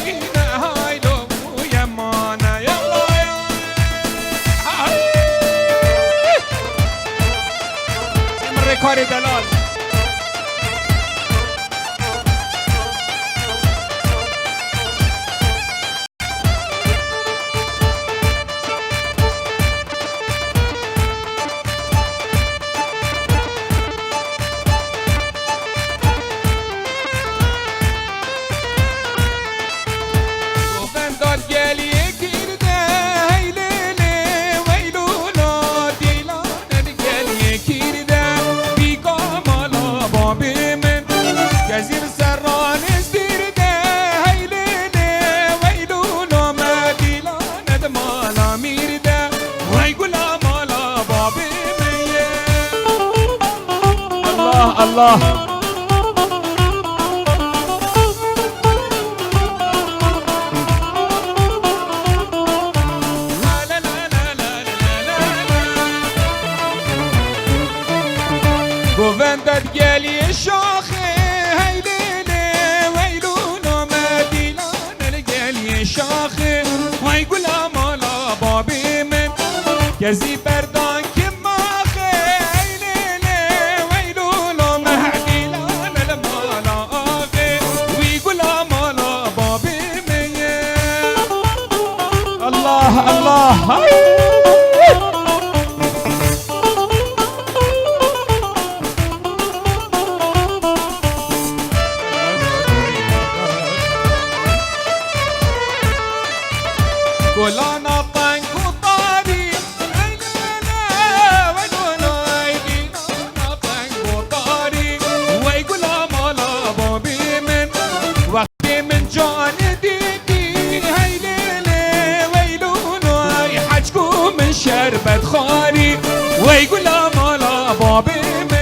دینه های لو یمانه یلا امر کاری دلال الله گووندت گلی شاخه هیلینه ویلونو مدینان گلی شاخه وای گلا مالا بابی من گزی بردان که ماخه هیلینه ویلونو مدینان المالا آخه وی گلا مالا بابی من الله الله گلانا پنگ و تاری پنگ و تاری وی گلا مالا بابی من وقتی من جان دیدی هیلیله ویلونو ای حجکو من شربت خاری وی گلا مالا بابی من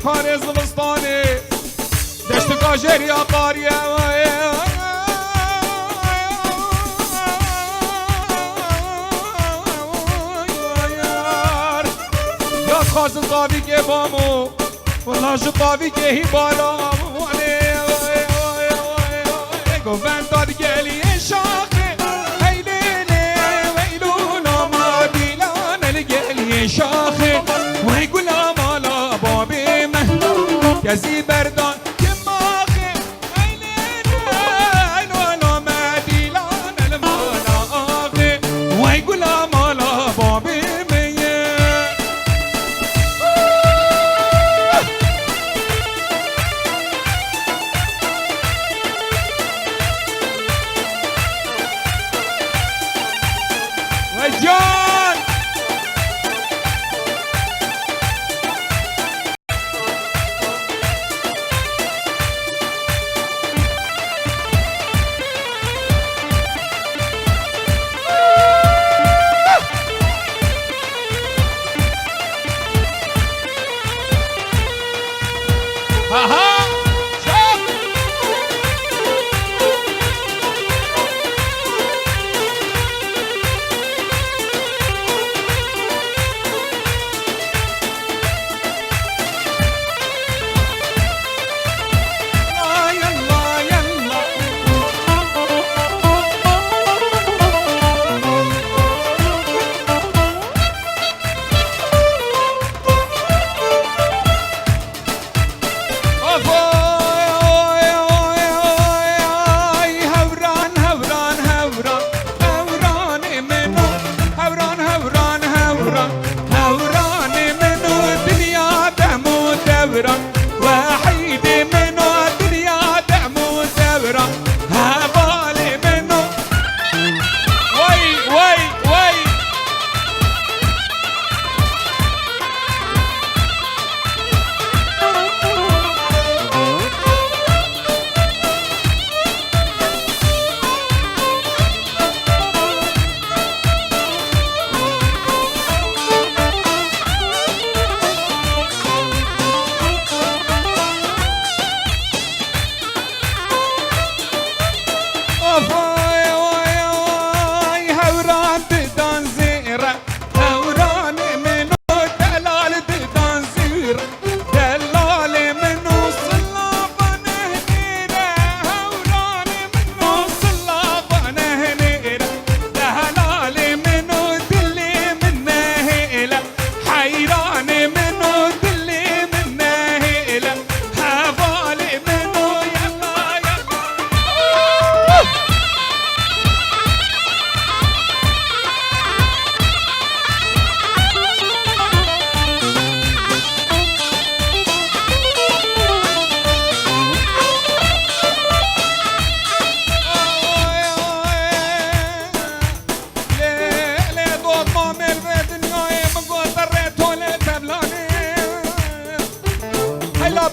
کار زمستانه دشت کاجری آقاریه یاد خواست زاوی که بامو ولاش باوی که هی بالا گوون داد گلی شاخه هیلینه ویلونا ما دیلان الگلی شاخه وی گلا مالا بابی کسی بردان که ماخه اینه الوالا مدیلان المالا آخه وی گلا مالا بابی میه و جان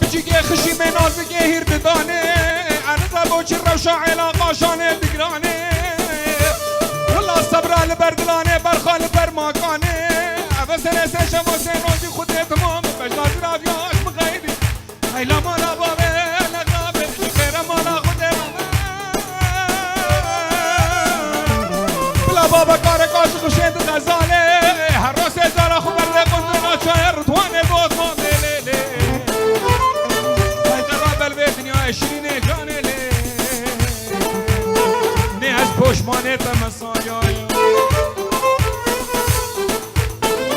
بجيك يا خشي منال بقيهير بداني أنا زبوش الروشة علاقة شاني بقراني والله الصبر البردلاني برخال برماكاني بس أنا سنشم وسنوزي خدي تمام بجلات رافياش مغيدي هاي لا مالا بابي لا غابي خير مالا خدي بلا بابا كارك عاشق وشيد غزالي هالروسي زارا خبر لي قندنا شاير رضواني بوت مامي ليلي هاي جراب البيت نيو 20 جاني لي نيهاش بوش ماني تمسايا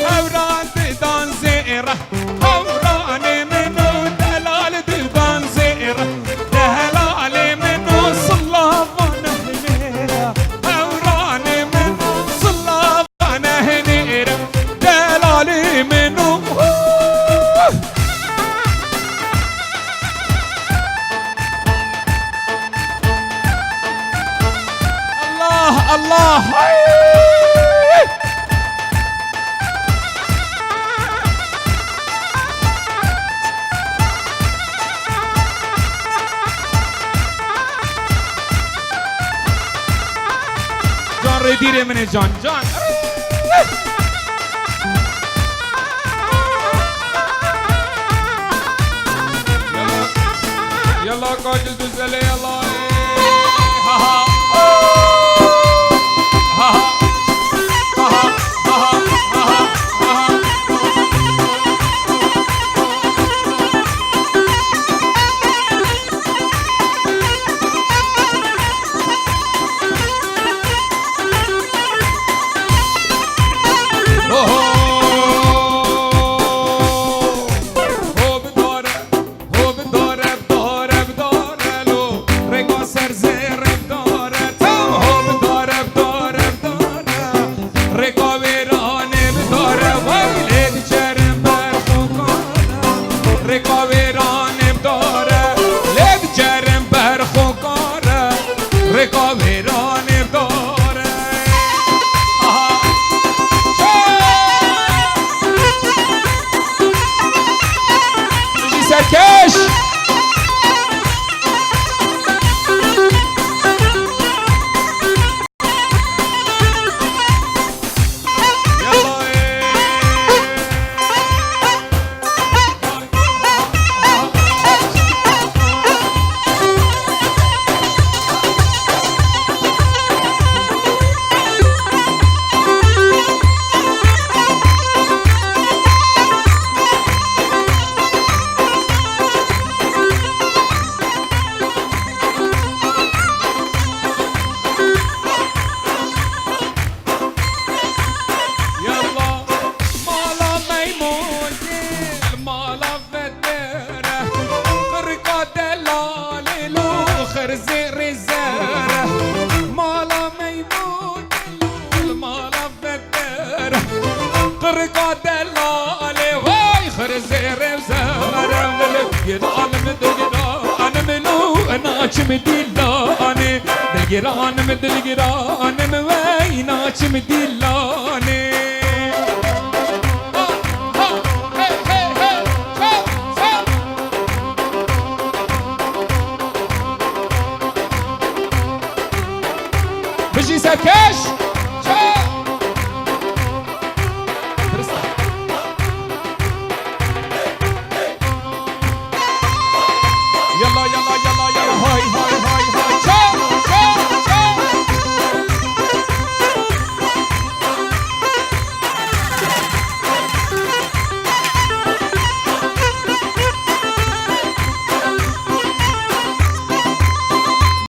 هوران دان زيرة هوراني منو دلال دبان زيرة دهلالي منو صلافان هنيرة هوراني منو صلافان هنيرة دلالي منو الله الله ديري من جان جان يلا يلا قاجل تزلي يلا ها ها ها ها سركش مدلاني دلقران مدلقران مويناش مدلاني بجي سكش يلا يلا يلا يلا هاي هاي هاي هاي شو شو شو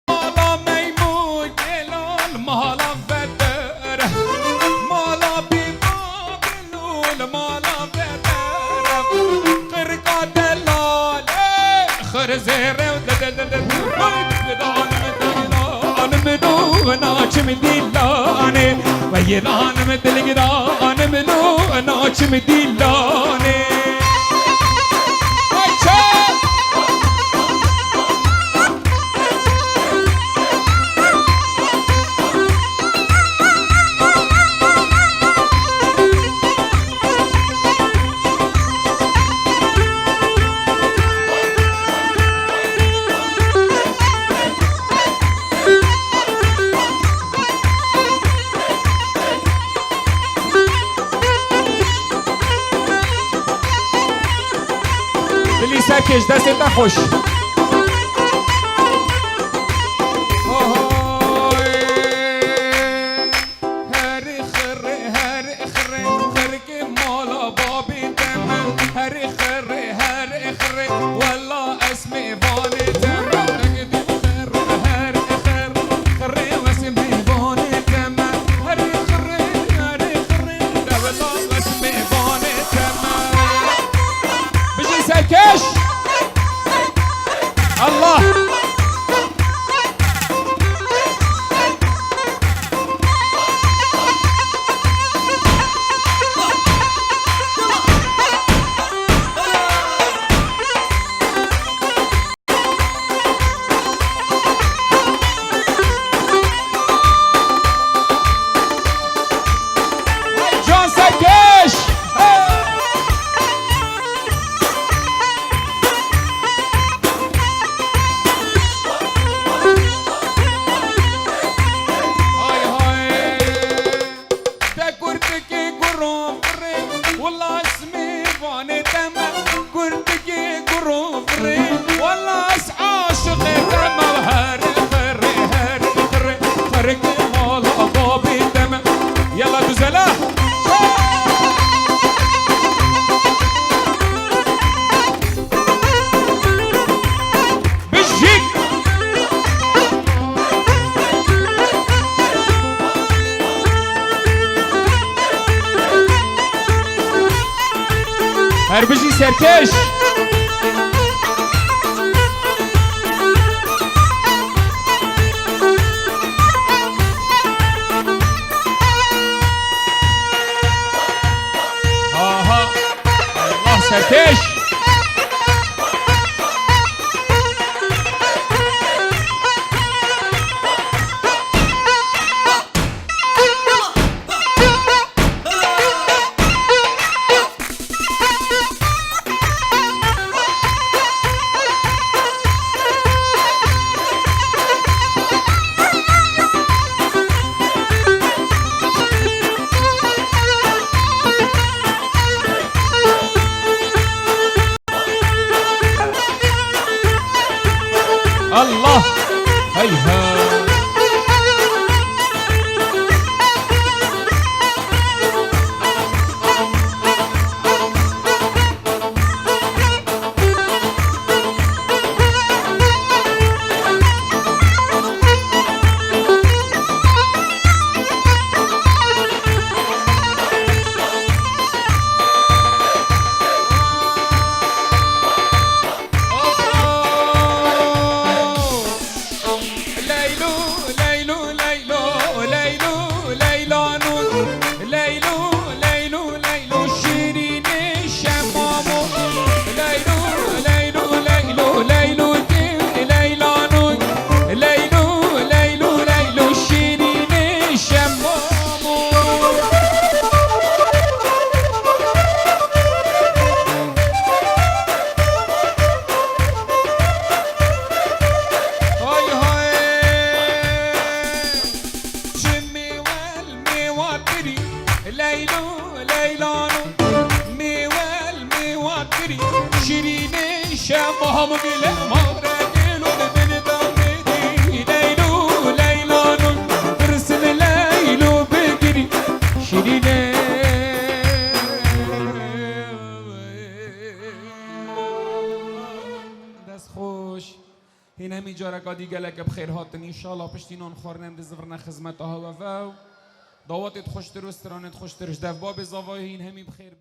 مالا ميمون يلون مالا بدر مالا ببابلول مالا بدر قرقا دلال خرزيري ناچ مدلانه ويران مدلگران منو ناچ مدلانه سکش دست خوش سرکش الله جان سرکش والله اسمي فاني تمام قلتك قروفري والله عاشق تمام هاري خري هاري خري خرك مال ابابي تمام يلا دوزلا بشيك هربجي سرکش آها الله سرکش الله هيها شيريني شامهم بلا مغرقين وبن دمدي ليلو ليلانو ترسل ليلو بقري شيريني دست خوش این همی جارکا دیگه لکه بخیر هاتن انشالله پشتینان خورنم دزورنا خدمت ها و دعواتت خوش تر و استرانت خوش ترش دف باب زاوای این همی بخیر